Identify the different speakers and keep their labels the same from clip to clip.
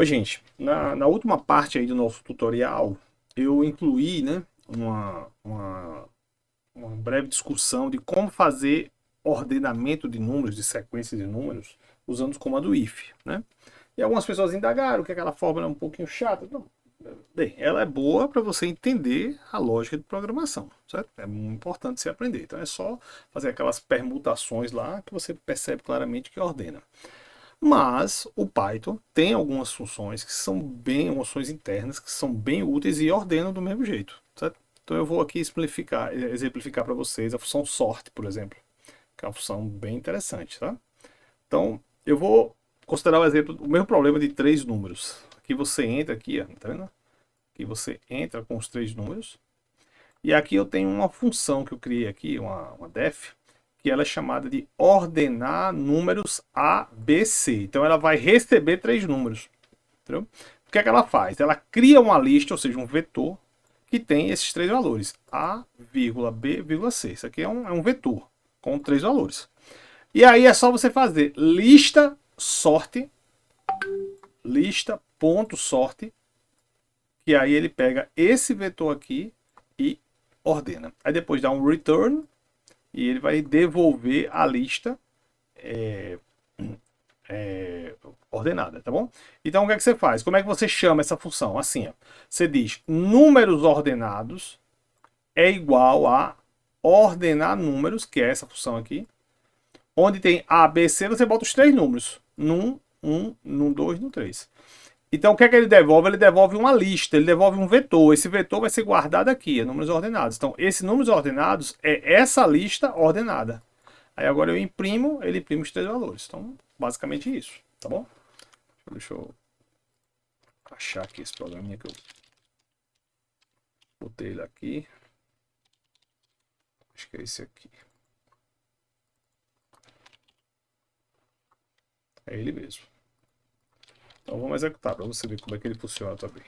Speaker 1: Oi, gente, na última parte aí do nosso tutorial, eu incluí, né, uma breve discussão de como fazer ordenamento de números, de sequências de números, usando o comando if, né? E algumas pessoas indagaram que aquela fórmula é um pouquinho chata. Não, bem, ela é boa para você entender a lógica de programação, certo? É muito importante você aprender. Então é só fazer aquelas permutações lá que você percebe claramente que ordena. Mas o Python tem algumas funções que são bem, funções internas que são bem úteis e ordenam do mesmo jeito, certo? Então eu vou aqui exemplificar para vocês a função sort, por exemplo, que é uma função bem interessante, tá? Então eu vou considerar o exemplo, o mesmo problema de três números. Aqui você entra aqui, ó, tá vendo? Aqui você entra com os três números. E aqui eu tenho uma função que eu criei aqui, uma def, que ela é chamada de ordenar números A, B, C. Então ela vai receber três números. Entendeu? O que é que ela faz? Ela cria uma lista, ou seja, um vetor, que tem esses três valores. A, B, C. Isso aqui é um vetor com três valores. E aí é só você fazer lista sorte, lista.sorte, que aí ele pega esse vetor aqui e ordena. Aí depois dá um return e ele vai devolver a lista é, ordenada, tá bom? Então o que é que você faz? Como é que você chama essa função? Assim, ó, você diz números ordenados é igual a ordenar números, que é essa função aqui, onde tem A, B, C, você bota os três números, num 1, num 2, no 3. Então o que é que ele devolve? Ele devolve uma lista, ele devolve um vetor. Esse vetor vai ser guardado aqui, é números ordenados. Então, esses números ordenados é essa lista ordenada. Aí agora eu imprimo, ele imprime os três valores. Então, basicamente isso, tá bom? Deixa eu achar aqui esse programinha que eu botei ele aqui. Acho que é esse aqui. É ele mesmo. Então vamos executar para você ver como é que ele funciona também.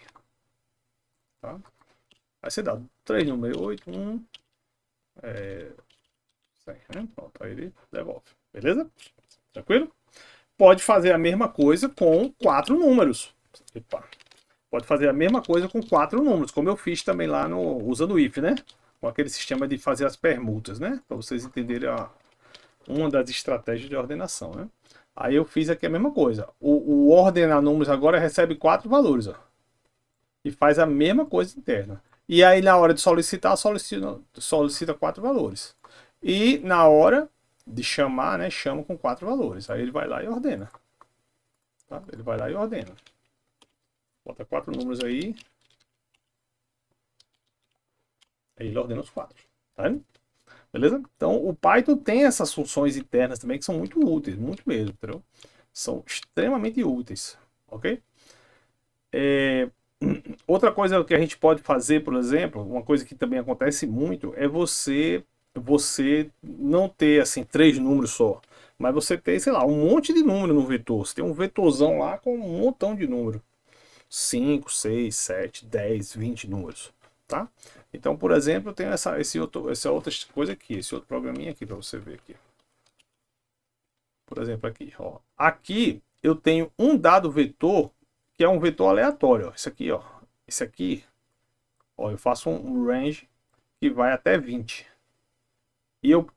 Speaker 1: Tá? Aí você dá 3 números, 8, 1, 100, né? Pronto, aí ele devolve. Beleza? Tranquilo? Pode fazer a mesma coisa com 4 números. Epa. Pode fazer a mesma coisa com 4 números, como eu fiz também lá no usando o if, né? Com aquele sistema de fazer as permutas, né? Para vocês entenderem uma das estratégias de ordenação, né? Aí eu fiz aqui a mesma coisa. O ordenar números agora recebe 4 valores, ó. E faz a mesma coisa interna. E aí na hora de solicitar, solicita 4 valores. E na hora de chamar, né, chama com 4 valores. Aí ele vai lá e ordena. Tá? Ele vai lá e ordena. Bota 4 números aí. Aí ele ordena os 4. Tá vendo? Beleza? Então o Python tem essas funções internas também que são muito úteis, muito mesmo, entendeu? São extremamente úteis, ok? Outra coisa que a gente pode fazer, por exemplo, uma coisa que também acontece muito, é você não ter assim três números só, mas você ter, sei lá, um monte de número no vetor. Você tem um vetorzão lá com um montão de número. 5, 6, 7, 10, 20 números, tá? Então, por exemplo, eu tenho essa outra coisa aqui, esse outro programinha aqui para você ver aqui. Por exemplo, aqui, ó. Aqui eu tenho um dado vetor que é um vetor aleatório, ó. Isso aqui, ó. Esse aqui, ó, eu faço um range que vai até 20. E eu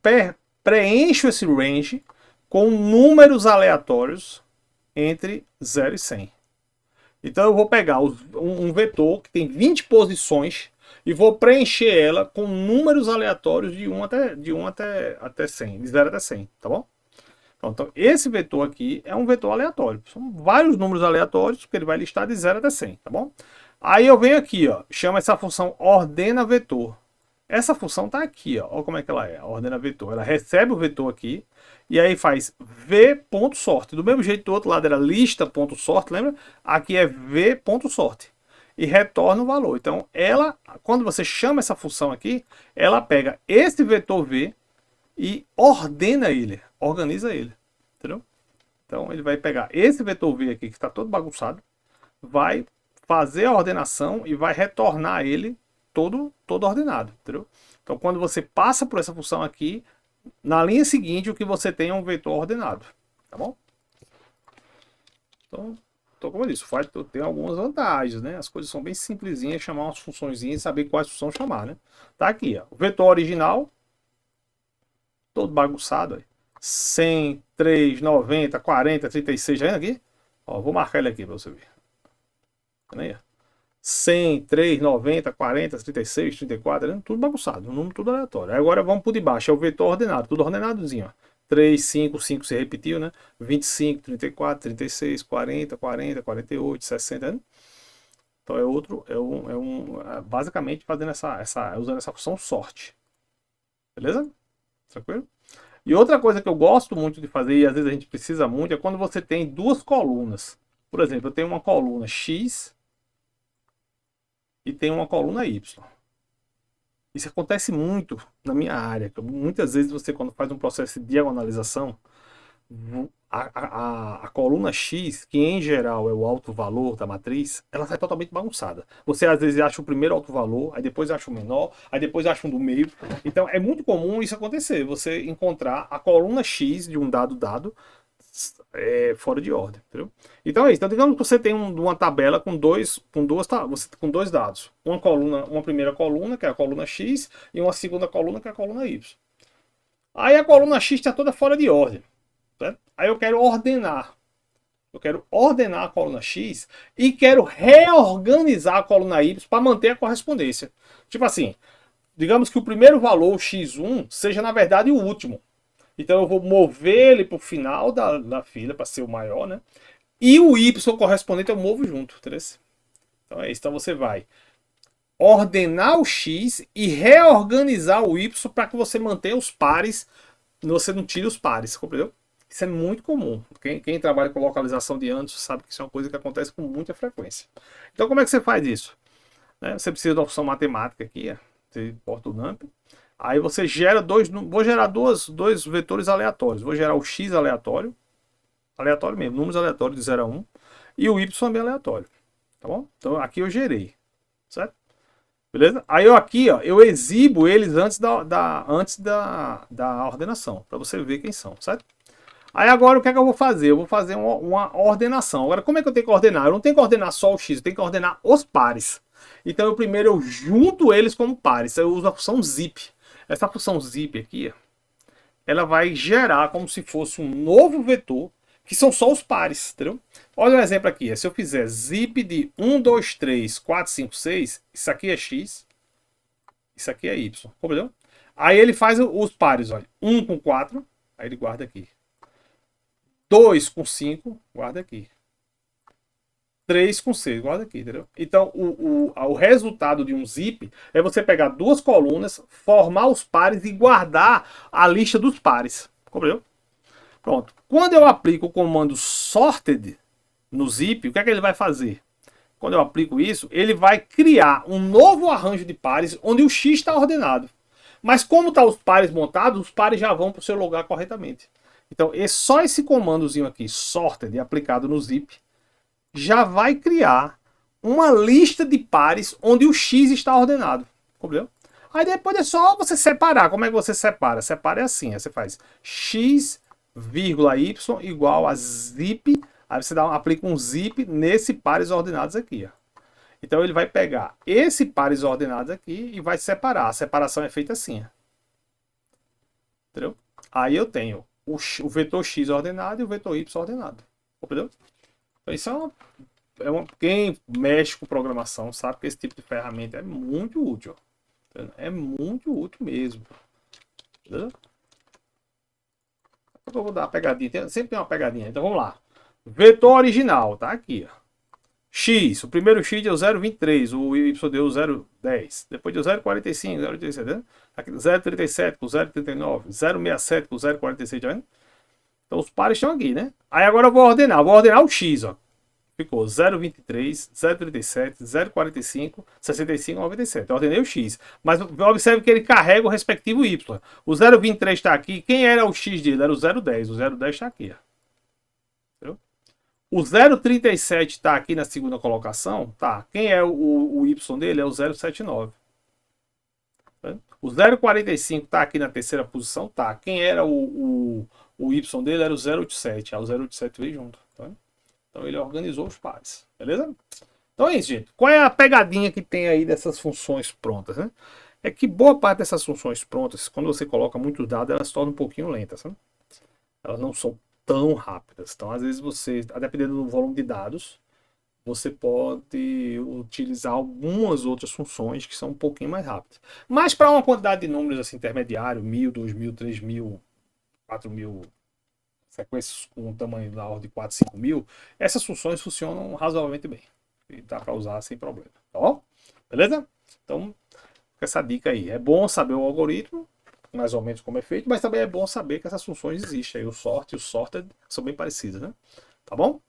Speaker 1: preencho esse range com números aleatórios entre 0 e 100. Então eu vou pegar um vetor que tem 20 posições e vou preencher ela com números aleatórios de 1 até 100, de 0 até 100, tá bom? Então esse vetor aqui é um vetor aleatório. São vários números aleatórios que ele vai listar de 0 até 100, tá bom? Aí eu venho aqui, ó, chama essa função ordena vetor. Essa função está aqui, ó. Olha como é que ela é, ordena vetor. Ela recebe o vetor aqui e aí faz v.sort. Do mesmo jeito do outro lado era lista.sort, lembra? Aqui é v.sort e retorna o valor. Então, ela, quando você chama essa função aqui, ela pega esse vetor v e ordena ele, organiza ele, entendeu? Então, ele vai pegar esse vetor v aqui que está todo bagunçado, vai fazer a ordenação e vai retornar ele todo ordenado, entendeu? Então, quando você passa por essa função aqui, na linha seguinte, o que você tem é um vetor ordenado, tá bom? Então, como eu disse, o Python tem algumas vantagens, né? As coisas são bem simplesinhas, chamar umas funçõezinhas e saber quais funções chamar, né? Tá aqui, ó. O vetor original, todo bagunçado, ó. 100, 3, 90, 40, 36, já vendo aqui? Ó, vou marcar ele aqui para você ver. Tá aí, ó. 100, 3, 90, 40, 36, 34, né? Tudo bagunçado, um número tudo aleatório. Aí agora vamos por debaixo, é o vetor ordenado, tudo ordenadozinho, ó. 3, 5, 5 se repetiu, né? 25, 34, 36, 40, 40, 48, 60, né? Então é outro, basicamente fazendo usando essa função sorte. Beleza? Tranquilo? E outra coisa que eu gosto muito de fazer, e às vezes a gente precisa muito, é quando você tem duas colunas. Por exemplo, eu tenho uma coluna X e tenho uma coluna Y. Isso acontece muito na minha área. Muitas vezes você, quando faz um processo de diagonalização, a coluna X, que em geral é o alto valor da matriz, ela sai totalmente bagunçada. Você às vezes acha o primeiro alto valor, aí depois acha o menor, aí depois acha um do meio. Então é muito comum isso acontecer, você encontrar a coluna X de um dado fora de ordem, entendeu? Então é isso. Então digamos que você tem uma tabela com dois dados. Uma primeira coluna, que é a coluna X, e uma segunda coluna, que é a coluna Y. Aí a coluna X está toda fora de ordem. Certo? Aí eu quero ordenar. Eu quero ordenar a coluna X e quero reorganizar a coluna Y para manter a correspondência. Tipo assim, digamos que o primeiro valor, o X1, seja na verdade o último. Então eu vou mover ele para o final da fila para ser o maior, né? E o Y correspondente eu movo junto, entendeu? Então é isso. Então você vai ordenar o X e reorganizar o Y para que você mantenha os pares, você não tire os pares, compreendeu? Isso é muito comum. Quem trabalha com localização de ângulos sabe que isso é uma coisa que acontece com muita frequência. Então como é que você faz isso? Você precisa de uma função matemática aqui, você importa o numpy. Aí você gera vou gerar dois vetores aleatórios. Vou gerar o x aleatório mesmo, números aleatórios de 0 a 1, e o y também aleatório. Tá bom? Então aqui eu gerei, certo? Beleza? Aí eu exibo eles antes da ordenação, para você ver quem são, certo? Aí agora o que é que eu vou fazer? Eu vou fazer uma ordenação. Agora como é que eu tenho que ordenar? Eu não tenho que ordenar só o x, eu tenho que ordenar os pares. Então primeiro eu junto eles como pares. Eu uso a função zip. Essa função zip aqui, ela vai gerar como se fosse um novo vetor, que são só os pares, entendeu? Olha um exemplo aqui, se eu fizer zip de 1, 2, 3, 4, 5, 6, isso aqui é x, isso aqui é y, compreendeu? Aí ele faz os pares, olha, 1 com 4, aí ele guarda aqui. 2 com 5, guarda aqui. 3 com 6, guarda aqui, entendeu? Então, o resultado de um zip é você pegar duas colunas, formar os pares e guardar a lista dos pares. Compreendeu? Pronto. Quando eu aplico o comando sorted no zip, o que é que ele vai fazer? Quando eu aplico isso, ele vai criar um novo arranjo de pares onde o x está ordenado. Mas como estão os pares montados, os pares já vão para o seu lugar corretamente. Então, só esse comandozinho aqui, sorted, aplicado no zip, já vai criar uma lista de pares onde o x está ordenado. Compreendeu? Aí depois é só você separar. Como é que você separa? Separa é assim, aí você faz x, vírgula y igual a zip, aí você aplica um zip nesse pares ordenados aqui. Ó. Então ele vai pegar esse pares ordenados aqui e vai separar. A separação é feita assim. Ó. Entendeu? Aí eu tenho o vetor x ordenado e o vetor y ordenado. Compreendeu? Então isso quem mexe com programação sabe que esse tipo de ferramenta é muito útil. É muito útil mesmo. Entendeu? Eu vou dar uma pegadinha. Sempre tem uma pegadinha. Então vamos lá. Vetor original. Tá aqui. Ó. X. O primeiro X deu 0,23. O Y deu 0,10. Depois deu 0,45. 0,37. 0,37 com 0,39. 0,67 com 0,46. Tá vendo? Então os pares estão aqui, né? Aí agora eu vou ordenar. Vou ordenar o X, ó. Ficou 0,23, 0,37, 0,45, 65, 97. Eu ordenei o X. Mas observe que ele carrega o respectivo Y. O 0,23 está aqui. Quem era o X dele? Era o 0,10. O 0,10 está aqui. Ó. O 0,37 está aqui na segunda colocação. Tá. Quem é o Y dele? É o 0,79. O 0,45 está aqui na terceira posição. Tá. Quem era o Y dele? Era o 0,87. O 0,87 veio junto. Tá? Então ele organizou os pares, beleza? Então é isso, gente. Qual é a pegadinha que tem aí dessas funções prontas, né? É que boa parte dessas funções prontas, quando você coloca muitos dados, elas se tornam um pouquinho lentas, né? Elas não são tão rápidas. Então, às vezes você, dependendo do volume de dados, você pode utilizar algumas outras funções que são um pouquinho mais rápidas. Mas para uma quantidade de números assim, intermediário, 1000, 2000, 3000, 4000 sequências com um tamanho da ordem de 4, 5 mil, essas funções funcionam razoavelmente bem. E dá para usar sem problema. Tá bom? Beleza? Então, essa dica aí. É bom saber o algoritmo, mais ou menos como é feito, mas também é bom saber que essas funções existem. Aí, o sort e o sorted são bem parecidas, né? Tá bom?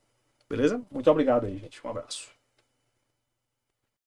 Speaker 1: Beleza? Muito obrigado aí, gente. Um abraço.